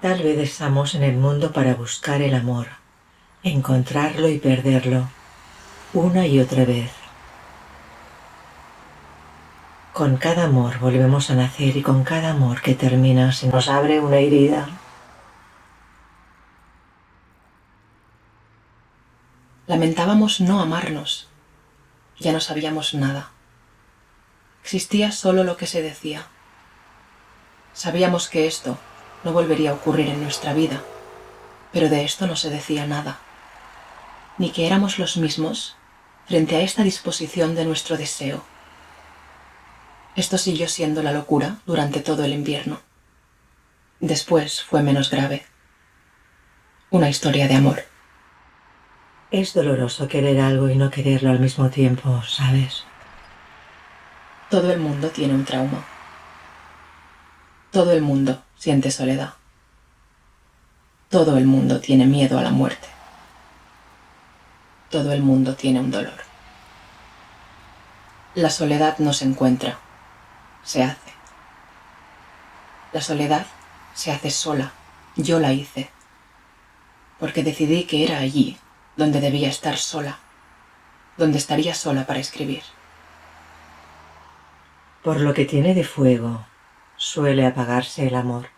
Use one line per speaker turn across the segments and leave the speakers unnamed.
Tal vez estamos en el mundo para buscar el amor, encontrarlo y perderlo, una y otra vez. Con cada amor volvemos a nacer y con cada amor que termina se nos abre una herida.
Lamentábamos no amarnos. Ya no sabíamos nada. Existía solo lo que se decía. Sabíamos que esto no volvería a ocurrir en nuestra vida, pero de esto no se decía nada. Ni que éramos los mismos frente a esta disposición de nuestro deseo. Esto siguió siendo la locura durante todo el invierno. Después fue menos grave. Una historia de amor.
Es doloroso querer algo y no quererlo al mismo tiempo, ¿sabes?
Todo el mundo tiene un trauma. Todo el mundo siente soledad. Todo el mundo tiene miedo a la muerte. Todo el mundo tiene un dolor. La soledad no se encuentra, se hace. La soledad se hace sola. Yo la hice, porque decidí que era allí donde debía estar sola, donde estaría sola para escribir.
Por lo que tiene de fuego, suele apagarse el amor.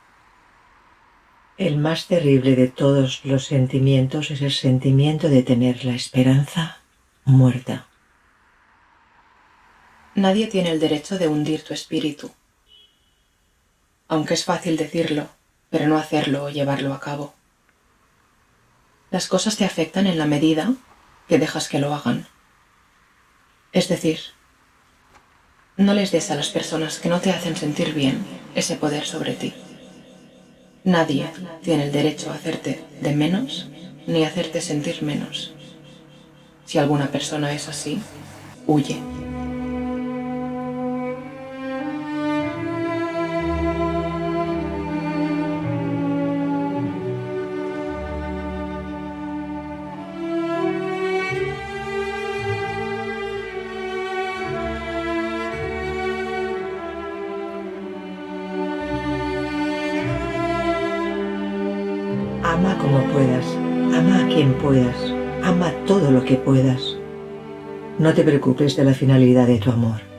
El más terrible de todos los sentimientos es el sentimiento de tener la esperanza muerta.
Nadie tiene el derecho de hundir tu espíritu, aunque es fácil decirlo, pero no hacerlo o llevarlo a cabo. Las cosas te afectan en la medida que dejas que lo hagan. Es decir, no les des a las personas que no te hacen sentir bien ese poder sobre ti. Nadie tiene el derecho a hacerte de menos ni a hacerte sentir menos. Si alguna persona es así, huye.
Ama como puedas, ama a quien puedas, ama todo lo que puedas. No te preocupes de la finalidad de tu amor.